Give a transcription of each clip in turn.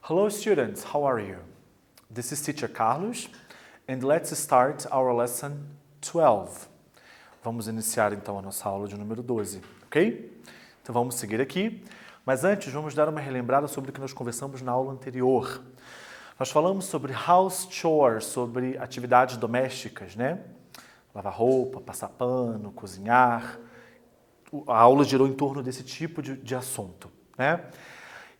Hello students, how are you? This is teacher Carlos and let's start our lesson 12. Vamos iniciar então a nossa aula de número 12, ok? Então vamos seguir aqui, mas antes vamos dar uma relembrada sobre o que nós conversamos na aula anterior. Nós falamos sobre house chores, sobre atividades domésticas, né? Lavar roupa, passar pano, cozinhar. A aula girou em torno desse tipo de assunto, né?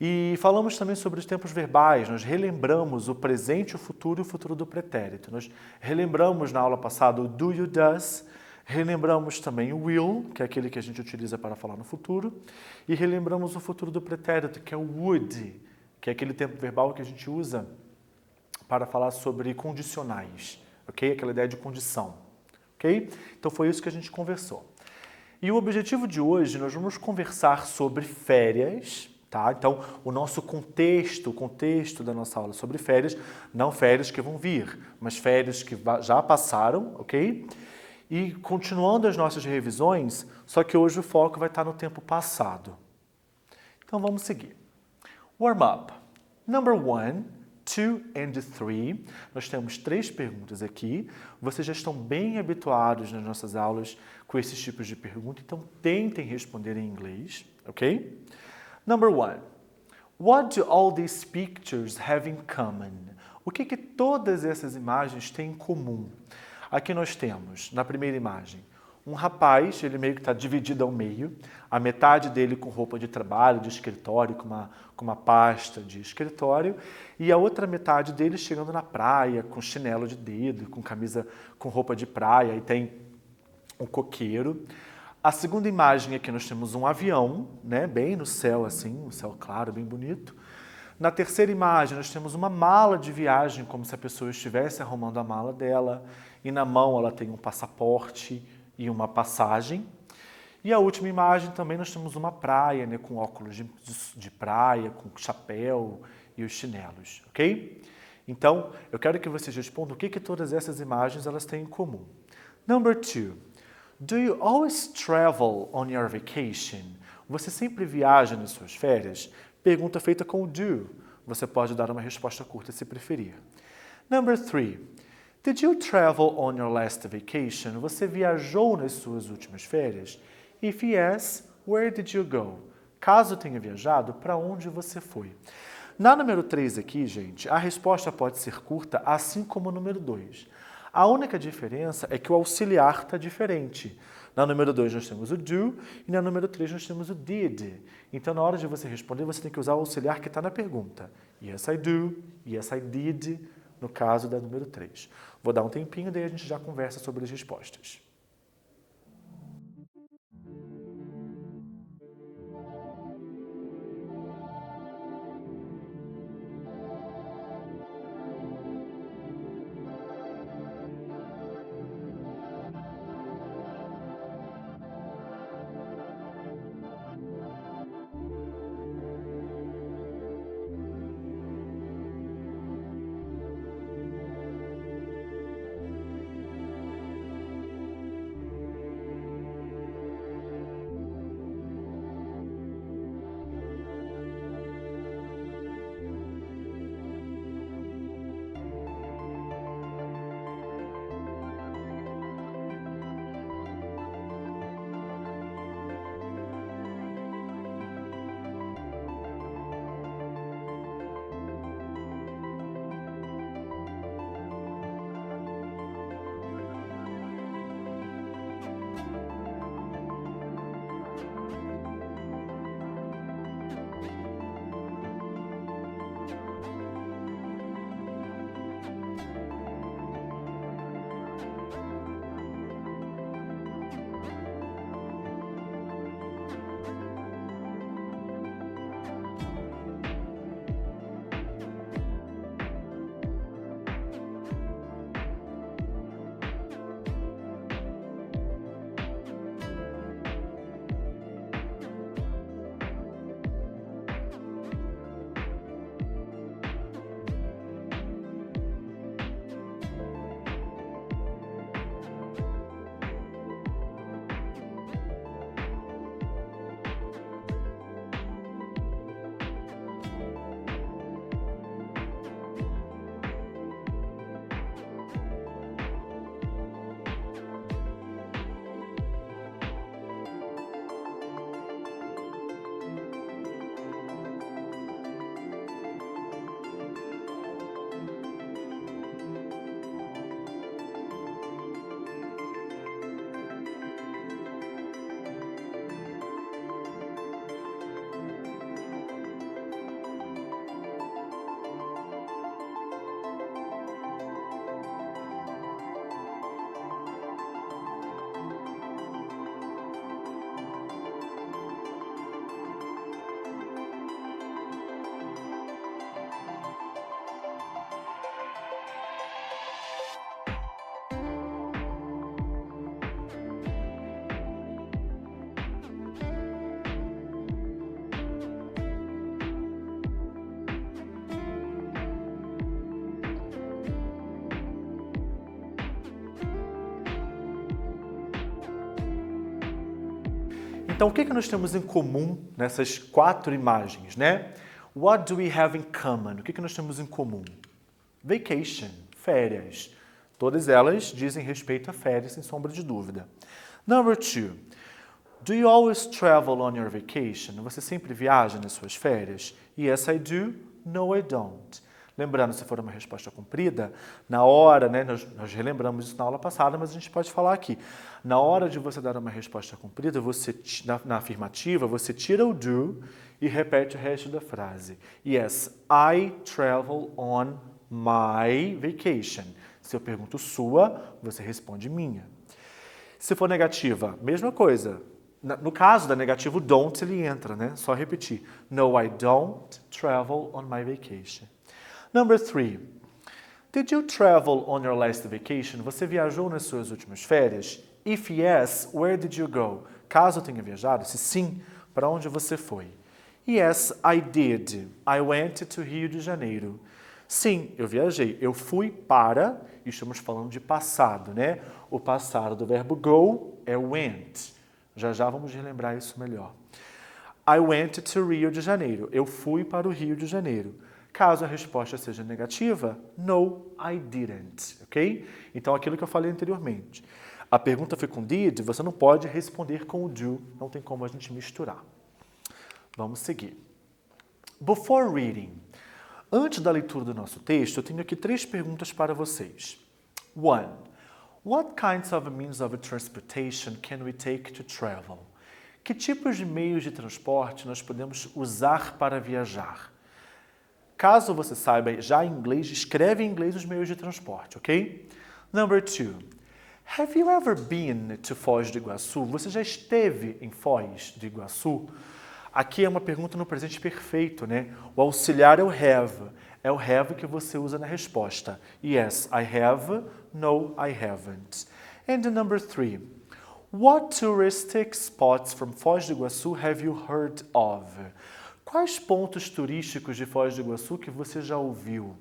E falamos também sobre os tempos verbais, nós relembramos o presente, o futuro e o futuro do pretérito. Nós relembramos na aula passada o do, you, does, relembramos também o will, que é aquele que a gente utiliza para falar no futuro, e relembramos o futuro do pretérito, que é o would, que é aquele tempo verbal que a gente usa para falar sobre condicionais, ok? Aquela ideia de condição, ok? Então foi isso que a gente conversou. E o objetivo de hoje, nós vamos conversar sobre férias. Tá? Então, o nosso contexto, o contexto da nossa aula sobre férias, não férias que vão vir, mas férias que já passaram, ok? E continuando as nossas revisões, só que hoje o foco vai estar no tempo passado. Então, vamos seguir. Warm up. Number 1, 2 and 3. Nós temos 3 perguntas aqui. Vocês já estão bem habituados nas nossas aulas com esses tipos de pergunta, então tentem responder em inglês, ok? Number 1. What do all these pictures have in common? O que todas essas imagens têm em comum? Aqui nós temos, na primeira imagem, um rapaz, ele meio que está dividido ao meio, a metade dele com roupa de trabalho, de escritório, com uma pasta de escritório, e a outra metade dele chegando na praia, com chinelo de dedo, com camisa com roupa de praia, e tem um coqueiro. A segunda imagem aqui nós temos um avião, né, bem no céu assim, um céu claro, bem bonito. Na terceira imagem nós temos uma mala de viagem, como se a pessoa estivesse arrumando a mala dela. E na mão ela tem um passaporte e uma passagem. E a última imagem também nós temos uma praia, né, com óculos de praia, com chapéu e os chinelos, ok? Então, eu quero que vocês respondam o que todas essas imagens elas têm em comum. Number 2. Do you always travel on your vacation? Você sempre viaja nas suas férias? Pergunta feita com o do. Você pode dar uma resposta curta se preferir. Number 3. Did you travel on your last vacation? Você viajou nas suas últimas férias? If yes, where did you go? Caso tenha viajado, para onde você foi? Na número 3 aqui, gente, a resposta pode ser curta, assim como o número 2. A única diferença é que o auxiliar está diferente. Na número 2 nós temos o do e na número 3 nós temos o did. Então, na hora de você responder, você tem que usar o auxiliar que está na pergunta. Yes, I do. Yes, I did. No caso da número 3. Vou dar um tempinho, daí a gente já conversa sobre as respostas. Então, o que nós temos em comum nessas 4 imagens, né? What do we have in common? O que nós temos em comum? Vacation, férias. Todas elas dizem respeito a férias, sem sombra de dúvida. Number 2. Do you always travel on your vacation? Você sempre viaja nas suas férias? Yes, I do. No, I don't. Lembrando, se for uma resposta comprida, na hora, né, nós relembramos isso na aula passada, mas a gente pode falar aqui. Na hora de você dar uma resposta comprida, na afirmativa, você tira o do e repete o resto da frase. Yes, I travel on my vacation. Se eu pergunto sua, você responde minha. Se for negativa, mesma coisa. No caso da negativa, o don't ele entra, né? Só repetir. No, I don't travel on my vacation. Number 3. Did you travel on your last vacation? Você viajou nas suas últimas férias? If yes, where did you go? Caso eu tenha viajado, se sim, para onde você foi? Yes, I did. I went to Rio de Janeiro. Sim, eu viajei. Eu fui para, e estamos falando de passado, né? O passado do verbo go é went. Já já vamos relembrar isso melhor. I went to Rio de Janeiro. Eu fui para o Rio de Janeiro. Caso a resposta seja negativa, no, I didn't, ok? Então, aquilo que eu falei anteriormente. A pergunta foi com did, você não pode responder com o do, não tem como a gente misturar. Vamos seguir. Before reading. Antes da leitura do nosso texto, eu tenho aqui 3 perguntas para vocês. 1. What kinds of means of transportation can we take to travel? Que tipos de meios de transporte nós podemos usar para viajar? Caso você saiba já em inglês, escreve em inglês os meios de transporte, ok? Number 2. Have you ever been to Foz do Iguaçu? Você já esteve em Foz do Iguaçu? Aqui é uma pergunta no presente perfeito, né? O auxiliar é o have. É o have que você usa na resposta. Yes, I have. No, I haven't. And number 3. What touristic spots from Foz do Iguaçu have you heard of? Quais pontos turísticos de Foz do Iguaçu que você já ouviu?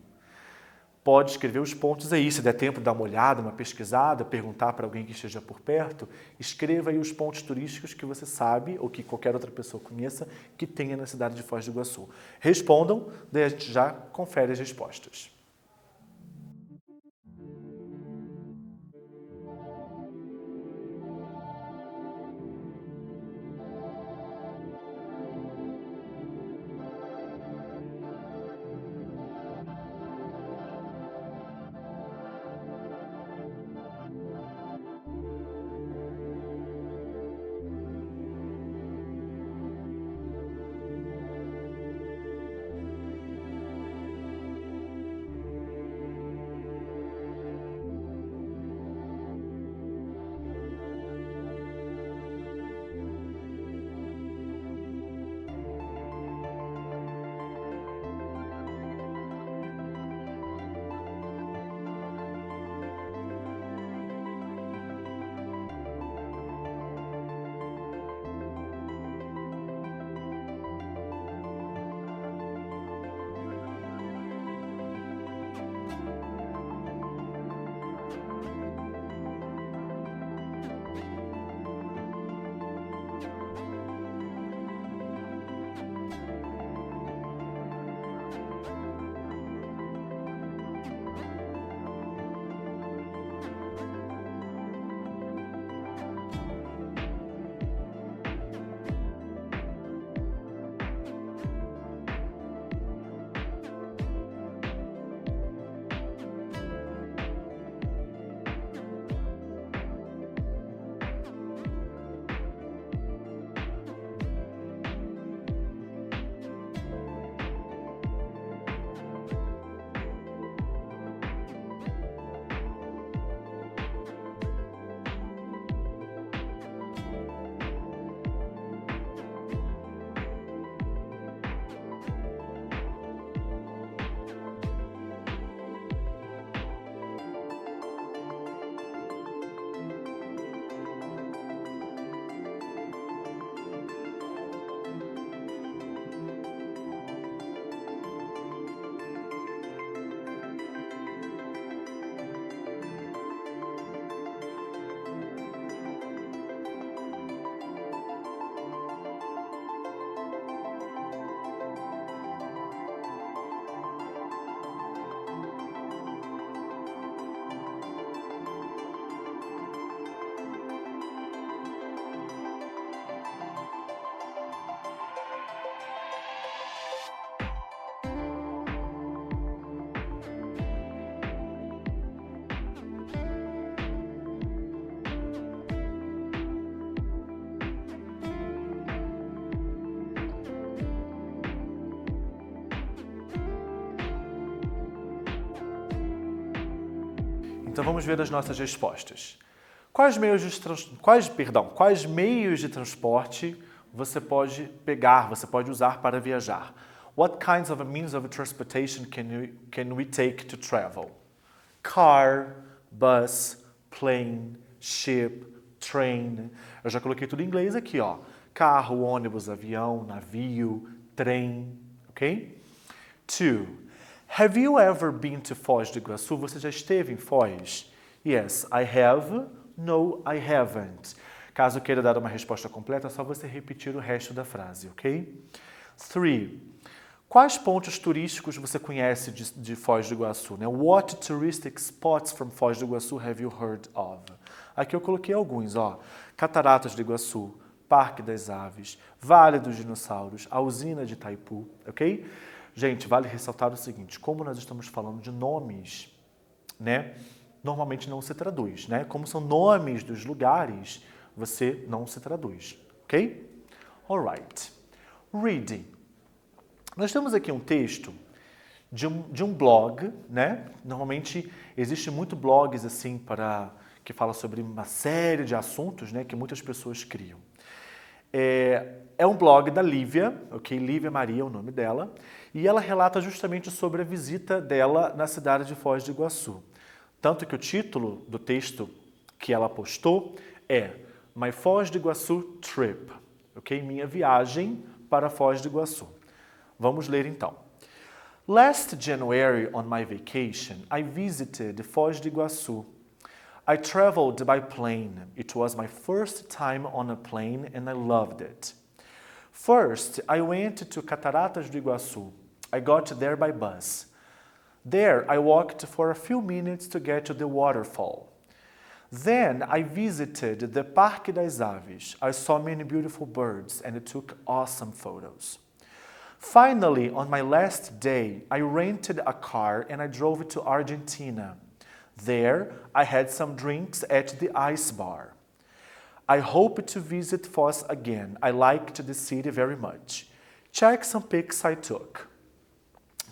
Pode escrever os pontos aí, se der tempo de dar uma olhada, uma pesquisada, perguntar para alguém que esteja por perto, escreva aí os pontos turísticos que você sabe, ou que qualquer outra pessoa conheça, que tenha na cidade de Foz do Iguaçu. Respondam, daí a gente já confere as respostas. Então vamos ver as nossas respostas. Quais meios de transporte você pode pegar, você pode usar para viajar? What kinds of means of transportation can we take to travel? Car, bus, plane, ship, train. Eu já coloquei tudo em inglês aqui, ó. Carro, ônibus, avião, navio, trem, ok? 2. Have you ever been to Foz do Iguaçu? Você já esteve em Foz? Yes, I have. No, I haven't. Caso queira dar uma resposta completa, é só você repetir o resto da frase, ok? 3. Quais pontos turísticos você conhece de Foz do Iguaçu? Né? What touristic spots from Foz do Iguaçu have you heard of? Aqui eu coloquei alguns, ó. Cataratas do Iguaçu, Parque das Aves, Vale dos Dinossauros, a usina de Itaipu, ok? Gente, vale ressaltar o seguinte, como nós estamos falando de nomes, né? Normalmente não se traduz, né? Como são nomes dos lugares, você não se traduz, ok? Alright. Reading. Nós temos aqui um texto de um blog, né? Normalmente existe muito blogs assim que fala sobre uma série de assuntos, né? Que muitas pessoas criam. É um blog da Lívia, ok? Lívia Maria é o nome dela, e ela relata justamente sobre a visita dela na cidade de Foz do Iguaçu. Tanto que o título do texto que ela postou é My Foz do Iguaçu Trip, ok? Minha viagem para Foz do Iguaçu. Vamos ler então. Last January on my vacation, I visited Foz do Iguaçu. I traveled by plane. It was my first time on a plane and I loved it. First, I went to Cataratas do Iguaçu. I got there by bus. There, I walked for a few minutes to get to the waterfall. Then, I visited the Parque das Aves. I saw many beautiful birds and took awesome photos. Finally, on my last day, I rented a car and I drove to Argentina. There, I had some drinks at the ice bar. I hope to visit Foz again. I liked the city very much. Check some pics I took.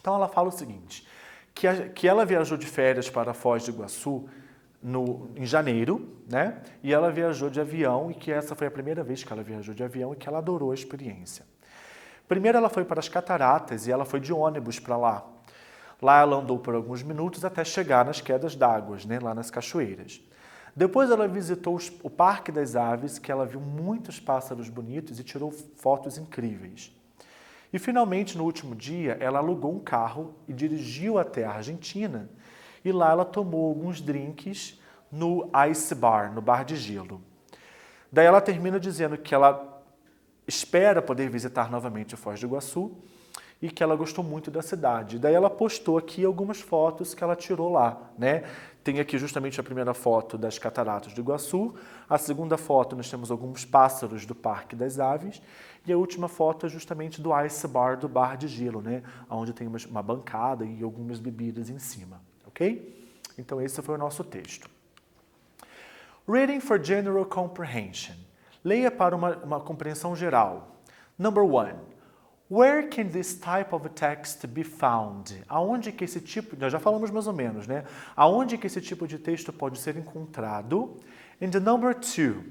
Então ela fala o seguinte, que ela viajou de férias para Foz do Iguaçu em janeiro, né? E ela viajou de avião e que essa foi a primeira vez que ela viajou de avião e que ela adorou a experiência. Primeiro ela foi para as cataratas e ela foi de ônibus para lá. Lá ela andou por alguns minutos até chegar nas quedas d'água, né, lá nas cachoeiras. Depois ela visitou o Parque das Aves, que ela viu muitos pássaros bonitos e tirou fotos incríveis. E finalmente, no último dia, ela alugou um carro e dirigiu até a Argentina. E lá ela tomou alguns drinks no Ice Bar, no bar de gelo. Daí ela termina dizendo que ela espera poder visitar novamente o Foz do Iguaçu e que ela gostou muito da cidade. Daí ela postou aqui algumas fotos que ela tirou lá, né? Tem aqui justamente a primeira foto das Cataratas do Iguaçu, a segunda foto nós temos alguns pássaros do Parque das Aves e a última foto é justamente do Ice Bar, do bar de gelo, né? Onde tem uma bancada e algumas bebidas em cima, ok? Então esse foi o nosso texto. Reading for General Comprehension. Leia para uma compreensão geral. Number 1. Where can this type of text be found? Aonde que esse tipo, nós já falamos mais ou menos, né? Aonde que esse tipo de texto pode ser encontrado? And number 2,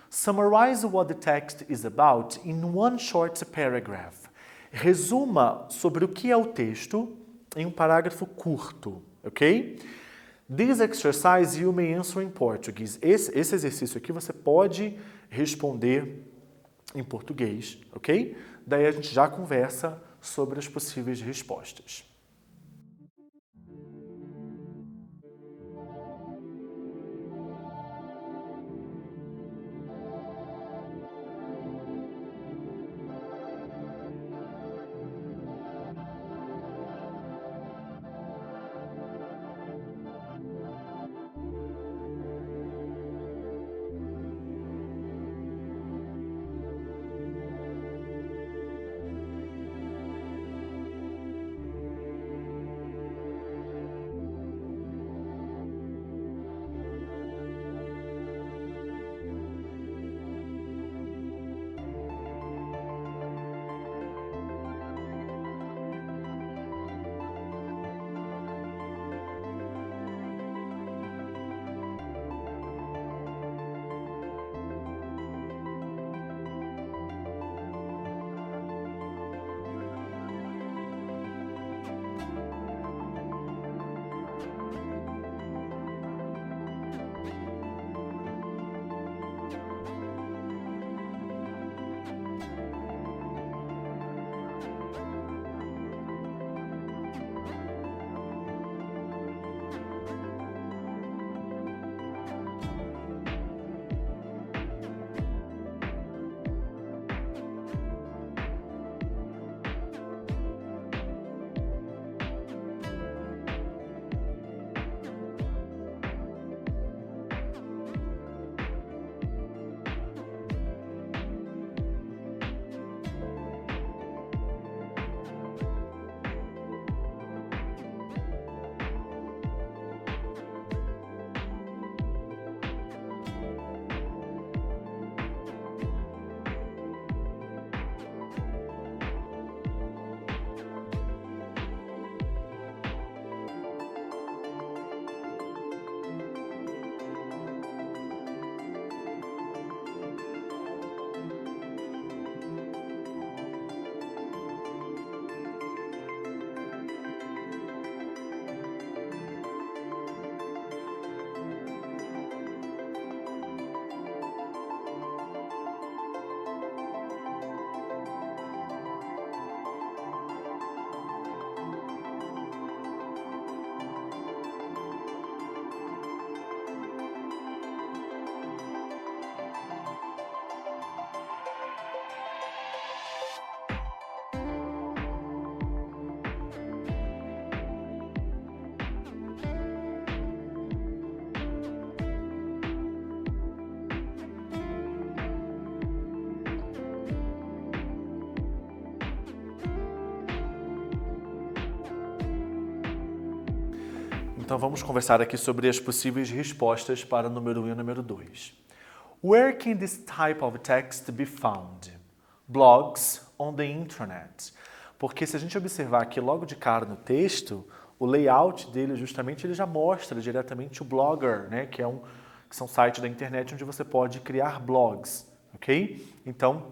summarize what the text is about in one short paragraph. Resuma sobre o que é o texto em um parágrafo curto, ok? This exercise you may answer in Portuguese. Esse exercício aqui você pode responder em português, ok? Daí a gente já conversa sobre as possíveis respostas. Então vamos conversar aqui sobre as possíveis respostas para o número 1 e o número 2. Where can this type of text be found? Blogs on the internet. Porque se a gente observar aqui logo de cara no texto, o layout dele justamente ele já mostra diretamente o Blogger, né, que são sites da internet onde você pode criar blogs, ok? Então,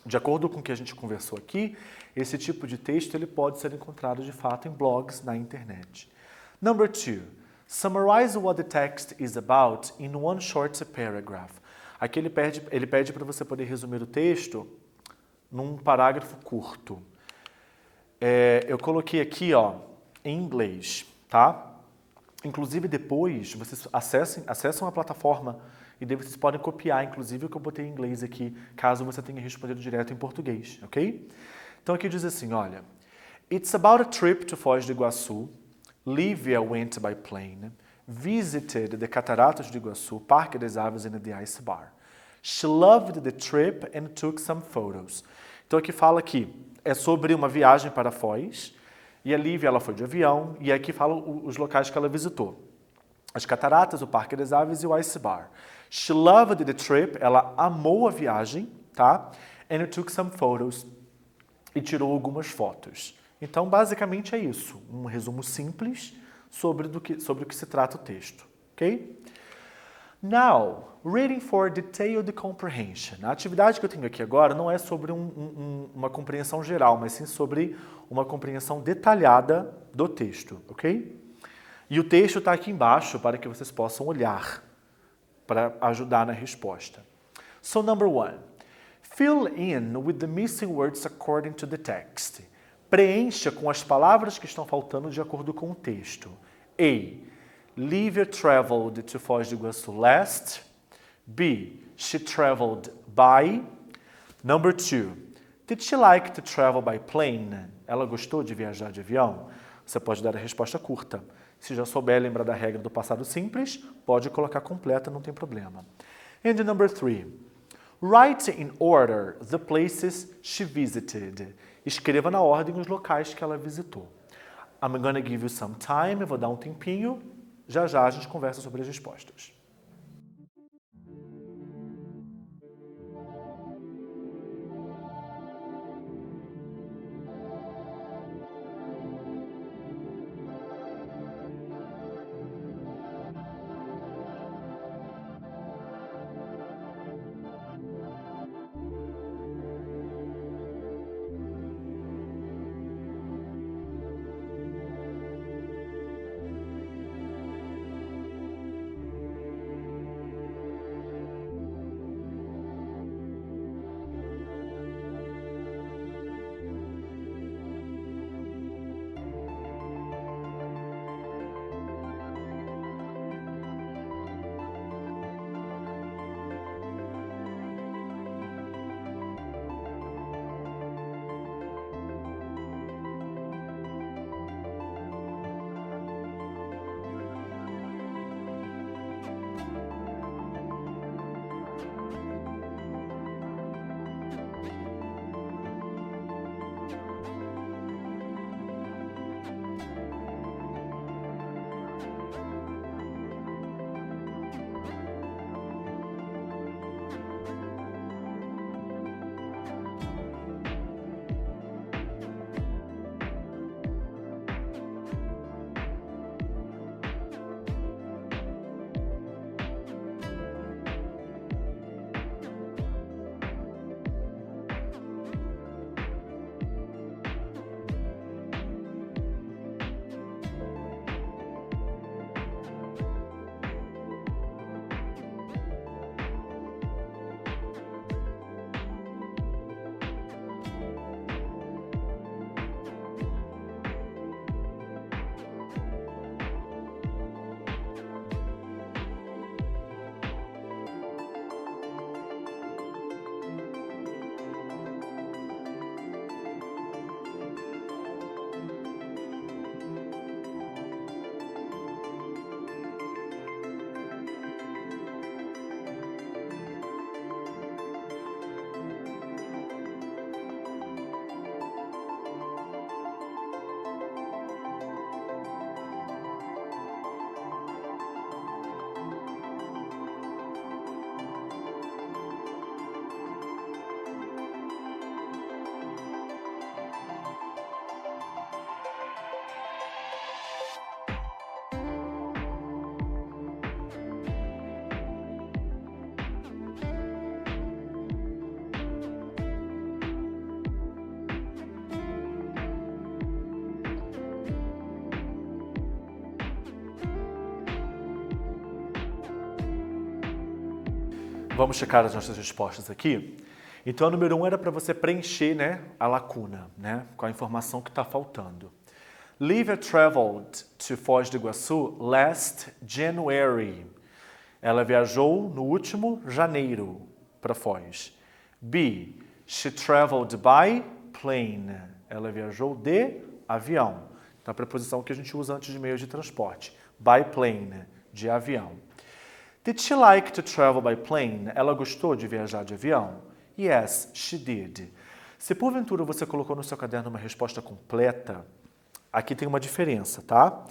de acordo com o que a gente conversou aqui, esse tipo de texto ele pode ser encontrado de fato em blogs na internet. Number 2. Summarize what the text is about in one short paragraph. Aqui ele pede para você poder resumir o texto num parágrafo curto. Eu coloquei aqui, em inglês, tá? Inclusive depois vocês acessam a plataforma e daí vocês podem copiar, inclusive o que eu botei em inglês aqui, caso você tenha respondido direto em português, ok? Então aqui diz assim, olha, It's about a trip to Foz do Iguaçu. Lívia went by plane, visited the Cataratas do Iguaçu, Parque das Aves and the Ice Bar. She loved the trip and took some photos. Então aqui fala que é sobre uma viagem para Foz, e a Lívia ela foi de avião, e aqui fala os locais que ela visitou. As Cataratas, o Parque das Aves e o Ice Bar. She loved the trip, ela amou a viagem, tá? And took some photos, e tirou algumas fotos. Então, basicamente é isso, um resumo simples sobre o que se trata o texto, ok? Now, reading for detailed comprehension. A atividade que eu tenho aqui agora não é sobre uma compreensão geral, mas sim sobre uma compreensão detalhada do texto, ok? E o texto está aqui embaixo para que vocês possam olhar para ajudar na resposta. So, number 1. Fill in with the missing words according to the text. Preencha com as palavras que estão faltando de acordo com o texto. A. Lívia traveled to Foz do Iguaçu last. B. She traveled by. Number 2. Did she like to travel by plane? Ela gostou de viajar de avião? Você pode dar a resposta curta. Se já souber lembrar da regra do passado simples, pode colocar completa, não tem problema. And number 3. Write in order the places she visited. Escreva na ordem os locais que ela visitou. I'm gonna give you some time, eu vou dar um tempinho. Já a gente conversa sobre as respostas. Vamos checar as nossas respostas aqui. Então, a número 1 era para você preencher, né, a lacuna, né, com a informação que está faltando. Lívia traveled to Foz do Iguaçu last January. Ela viajou no último janeiro para Foz. B. She traveled by plane. Ela viajou de avião. Então, a preposição que a gente usa antes de meios de transporte. By plane, de avião. Did she like to travel by plane? Ela gostou de viajar de avião? Yes, she did. Se porventura você colocou no seu caderno uma resposta completa, aqui tem uma diferença, tá?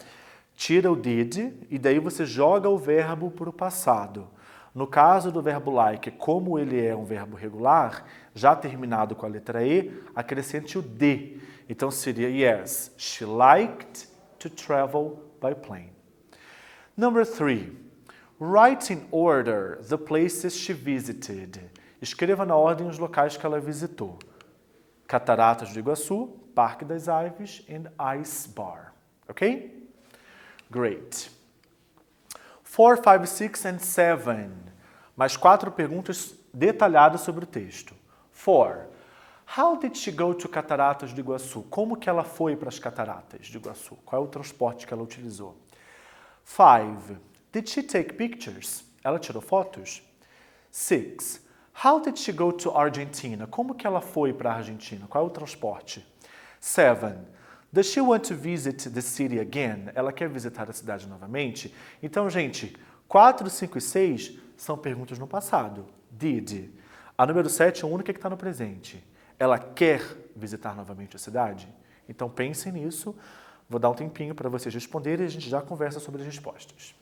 Tira o did e daí você joga o verbo para o passado. No caso do verbo like, como ele é um verbo regular, já terminado com a letra E, acrescente o de. Então seria yes, she liked to travel by plane. Number 3. Write in order the places she visited. Escreva na ordem os locais que ela visitou. Cataratas do Iguaçu, Parque das Aves and Ice Bar. Ok? Great. 4, 5, 6 and 7. Mais 4 perguntas detalhadas sobre o texto. 4. How did she go to Cataratas do Iguaçu? Como que ela foi para as Cataratas do Iguaçu? Qual é o transporte que ela utilizou? 5. Did she take pictures? Ela tirou fotos? 6. How did she go to Argentina? Como que ela foi para a Argentina? Qual é o transporte? 7. Does she want to visit the city again? Ela quer visitar a cidade novamente? Então, gente, 4, 5 e 6 são perguntas no passado. Did. A número 7 é a única que está no presente. Ela quer visitar novamente a cidade? Então, pensem nisso. Vou dar um tempinho para vocês responderem e a gente já conversa sobre as respostas.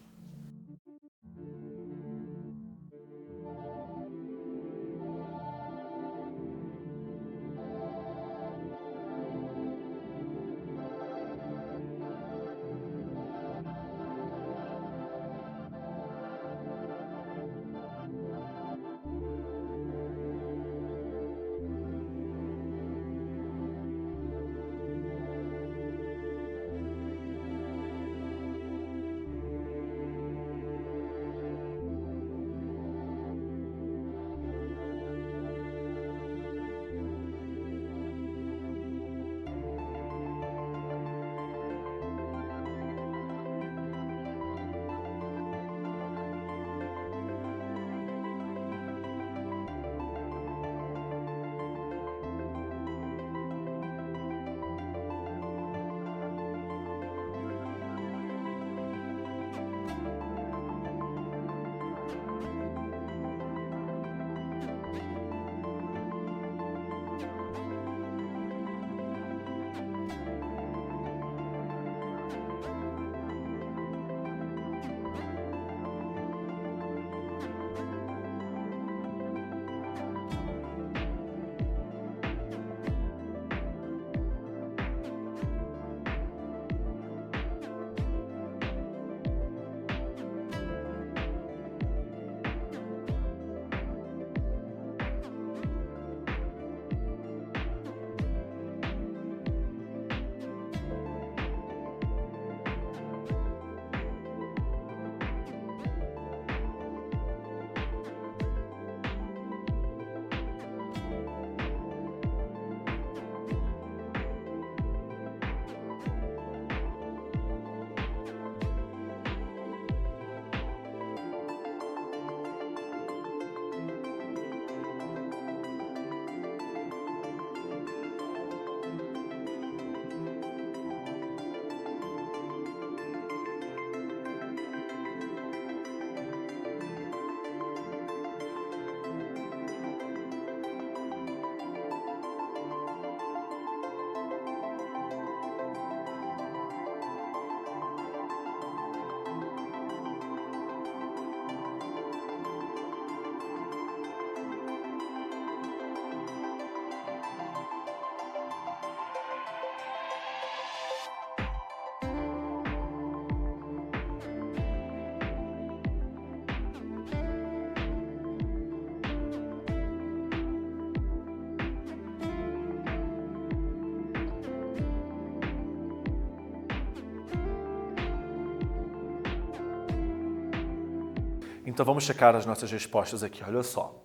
Então vamos checar as nossas respostas aqui, olha só.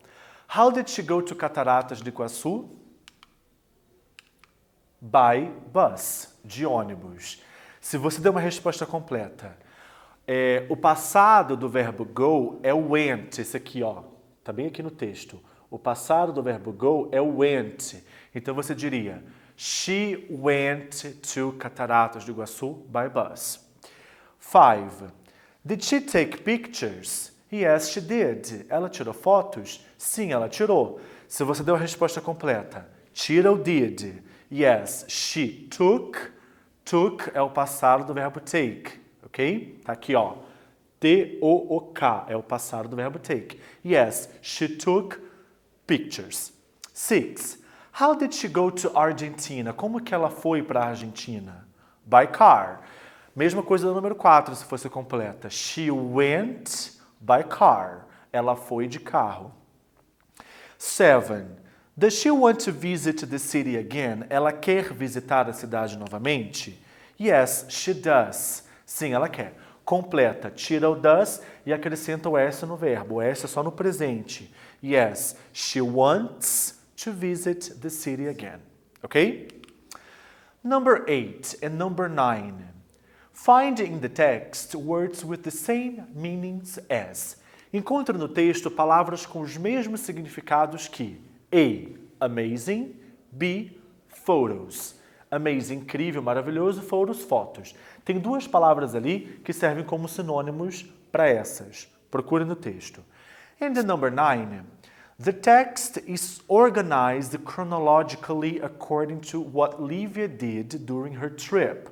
How did she go to Cataratas do Iguaçu? By bus, de ônibus. Se você der uma resposta completa, o passado do verbo go é o went, esse aqui, ó, tá bem aqui no texto. O passado do verbo go é o went. Então você diria, she went to Cataratas do Iguaçu by bus. 5. Did she take pictures? Yes, she did. Ela tirou fotos? Sim, ela tirou. Se você deu a resposta completa, tira o did. Yes, she took. Took é o passado do verbo take, ok? Tá aqui, ó. T-O-O-K é o passado do verbo take. Yes, she took pictures. 6. How did she go to Argentina? Como que ela foi para a Argentina? By car. Mesma coisa do número 4, se fosse completa. She went by car. Ela foi de carro. 7. Does she want to visit the city again? Ela quer visitar a cidade novamente? Yes, she does. Sim, ela quer. Completa, tira o does e acrescenta o S no verbo. O S é só no presente. Yes, she wants to visit the city again. Ok? Number 8 and number 9. Find in the text words with the same meanings as. Encontre no texto palavras com os mesmos significados que A. Amazing. B. Photos. Amazing, incrível, maravilhoso. Photos, fotos. Tem duas palavras ali que servem como sinônimos para essas. Procure no texto. And the number 9. The text is organized chronologically according to what Livia did during her trip.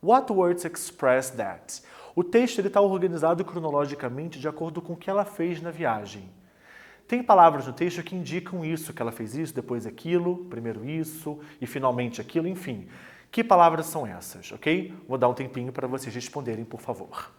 What words express that? O texto está organizado cronologicamente de acordo com o que ela fez na viagem. Tem palavras no texto que indicam isso, que ela fez isso, depois aquilo, primeiro isso e finalmente aquilo, enfim. Que palavras são essas, ok? Vou dar um tempinho para vocês responderem, por favor.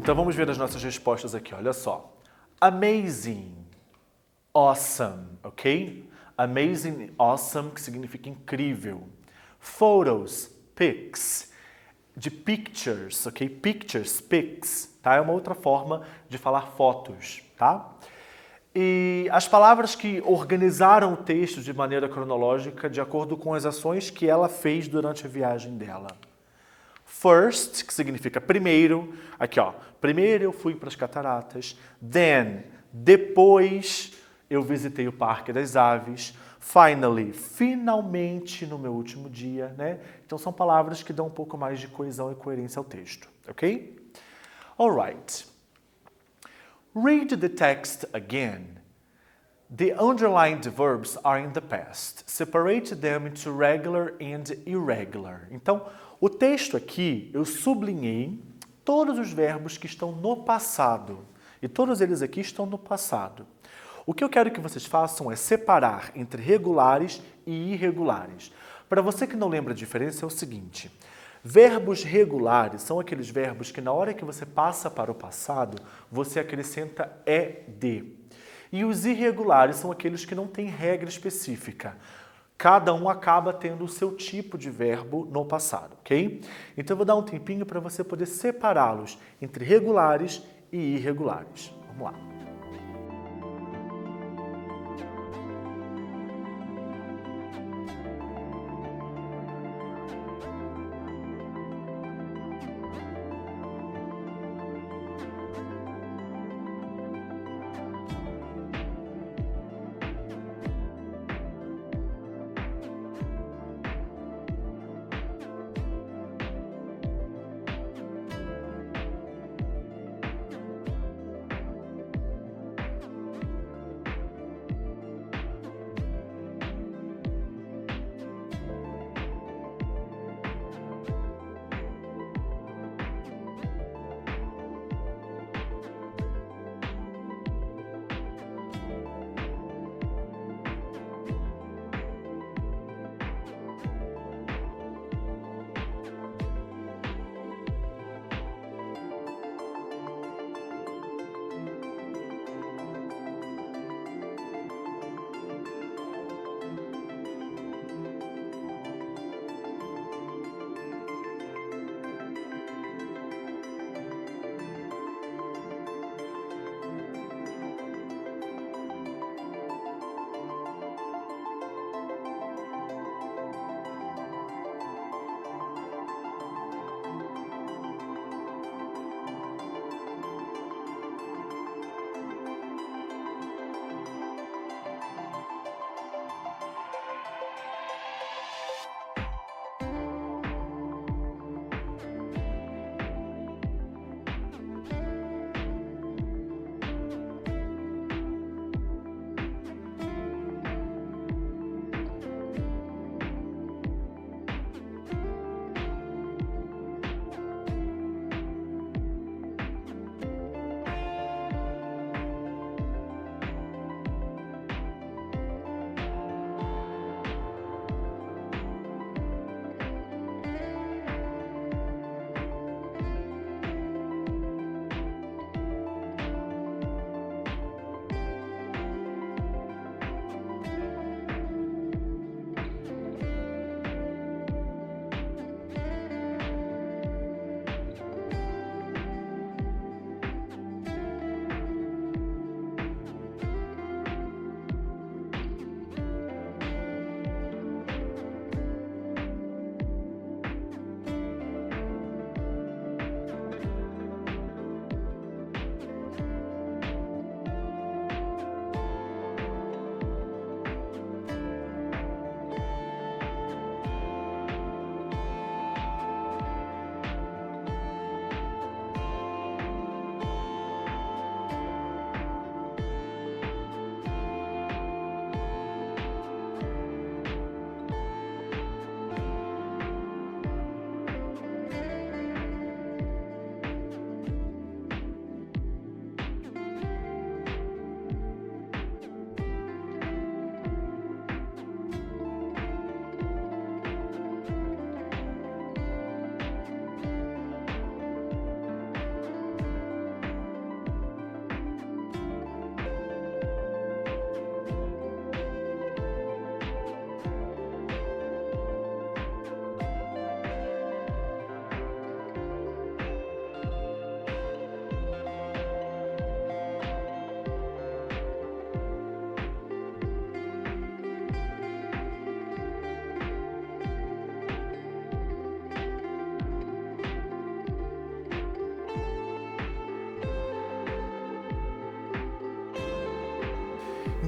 Então vamos ver as nossas respostas aqui, olha só. Amazing, awesome, ok? Amazing e awesome, que significa incrível. Photos, pics. De pictures, ok? Pictures, pics, tá? É uma outra forma de falar fotos, tá? E as palavras que organizaram o texto de maneira cronológica de acordo com as ações que ela fez durante a viagem dela. First, que significa primeiro. Aqui, ó. Primeiro eu fui para as cataratas. Then, depois eu visitei o Parque das Aves. Finally, finalmente no meu último dia, né? Então são palavras que dão um pouco mais de coesão e coerência ao texto, ok? Alright. Read the text again. The underlined verbs are in the past. Separate them into regular and irregular. Então, o texto aqui, eu sublinhei todos os verbos que estão no passado. E todos eles aqui estão no passado. O que eu quero que vocês façam é separar entre regulares e irregulares. Para você que não lembra a diferença, é o seguinte. Verbos regulares são aqueles verbos que na hora que você passa para o passado, você acrescenta ED. E os irregulares são aqueles que não têm regra específica. Cada um acaba tendo o seu tipo de verbo no passado, ok? Então eu vou dar um tempinho para você poder separá-los entre regulares e irregulares. Vamos lá.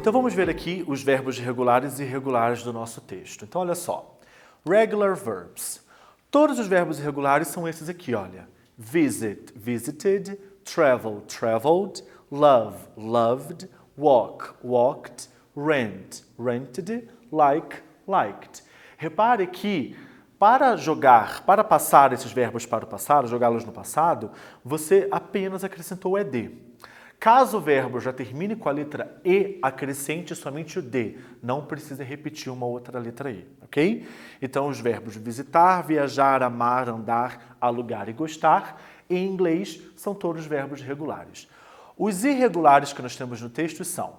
Então vamos ver aqui os verbos regulares e irregulares do nosso texto. Então olha só, regular verbs. Todos os verbos irregulares são esses aqui, olha. Visit, visited, travel, traveled, love, loved, walk, walked, rent, rented, like, liked. Repare que para passar esses verbos para o passado, jogá-los no passado, você apenas acrescentou o ED. Caso o verbo já termine com a letra E, acrescente somente o D. Não precisa repetir uma outra letra E, ok? Então, os verbos visitar, viajar, amar, andar, alugar e gostar, em inglês, são todos verbos regulares. Os irregulares que nós temos no texto são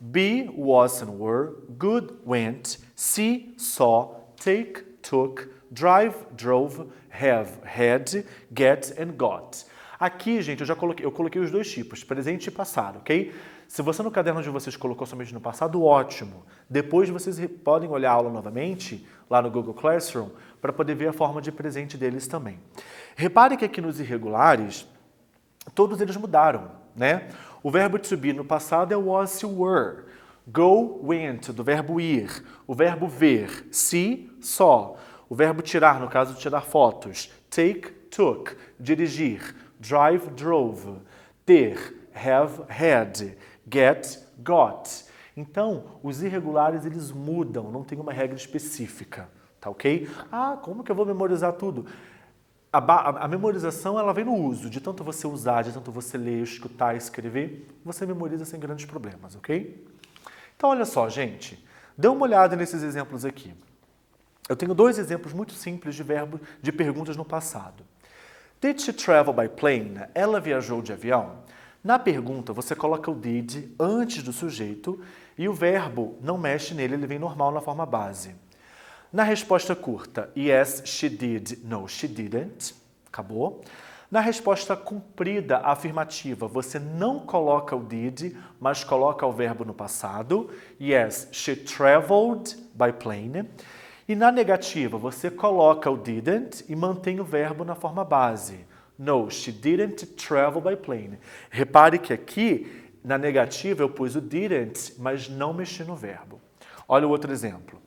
be, was and were, good, went, see, saw, take, took, drive, drove, have, had, get and got. Aqui, gente, eu coloquei os dois tipos, presente e passado, ok? Se você no caderno de vocês colocou somente no passado, ótimo. Depois vocês podem olhar a aula novamente, lá no Google Classroom, para poder ver a forma de presente deles também. Repare que aqui nos irregulares, todos eles mudaram, né? O verbo to be no passado é was e were. Go, went, do verbo ir. O verbo ver, see, saw. O verbo tirar, no caso de tirar fotos. Take, took. Dirigir. Drive, drove. Ter, have, had. Get, got. Então, os irregulares, eles mudam, não tem uma regra específica, tá ok? Ah, como que eu vou memorizar tudo? A memorização, ela vem no uso, de tanto você usar, de tanto você ler, escutar, escrever, você memoriza sem grandes problemas, ok? Então, olha só, gente, dê uma olhada nesses exemplos aqui. Eu tenho dois exemplos muito simples de perguntas no passado. Did she travel by plane? Ela viajou de avião? Na pergunta, você coloca o did antes do sujeito e o verbo não mexe nele, ele vem normal na forma base. Na resposta curta, yes, she did, no, she didn't, acabou. Na resposta comprida, afirmativa, você não coloca o did, mas coloca o verbo no passado. Yes, she traveled by plane. E na negativa, você coloca o didn't e mantém o verbo na forma base. No, she didn't travel by plane. Repare que aqui, na negativa, eu pus o didn't, mas não mexi no verbo. Olha o outro exemplo.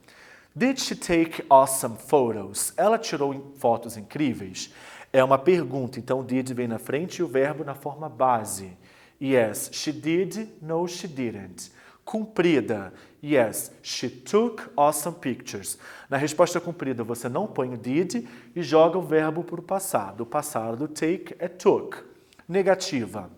Did she take awesome photos? Ela tirou fotos incríveis? É uma pergunta, então did vem na frente e o verbo na forma base. Yes, she did. No, she didn't. Cumprida. Yes, she took awesome pictures. Na resposta cumprida, você não põe o did e joga o verbo para o passado. O passado do take é took. Negativa.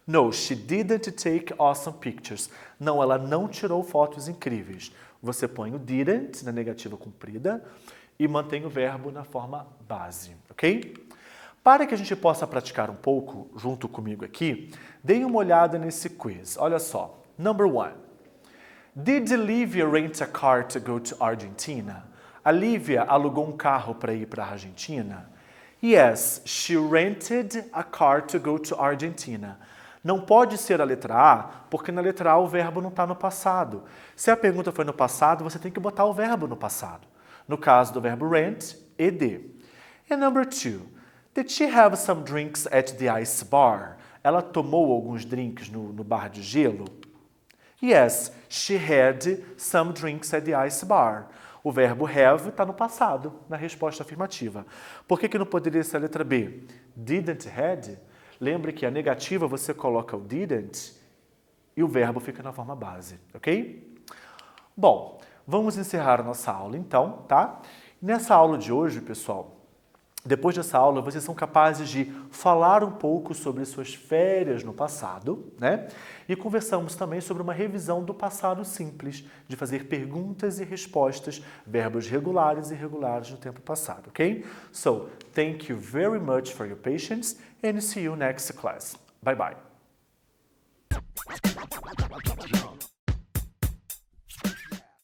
No, she didn't take awesome pictures. Não, ela não tirou fotos incríveis. Você põe o didn't na negativa cumprida e mantém o verbo na forma base, ok? Para que a gente possa praticar um pouco junto comigo aqui, deem uma olhada nesse quiz. Olha só. Number 1. Did Olivia rent a car to go to Argentina? A Lívia alugou um carro para ir para a Argentina? Yes, she rented a car to go to Argentina. Não pode ser a letra A, porque na letra A o verbo não está no passado. Se a pergunta foi no passado, você tem que botar o verbo no passado. No caso do verbo rent, ed. And number 2. Did she have some drinks at the ice bar? Ela tomou alguns drinks no bar de gelo? Yes, she had some drinks at the ice bar. O verbo have está no passado, na resposta afirmativa. Por que não poderia ser a letra B? Didn't had? Lembre que a negativa você coloca o didn't e o verbo fica na forma base, ok? Bom, vamos encerrar a nossa aula então, tá? Nessa aula de hoje, pessoal, depois dessa aula, vocês são capazes de falar um pouco sobre suas férias no passado, né? E conversamos também sobre uma revisão do passado simples, de fazer perguntas e respostas, verbos regulares e irregulares no tempo passado, ok? So, thank you very much for your patience and see you next class. Bye bye.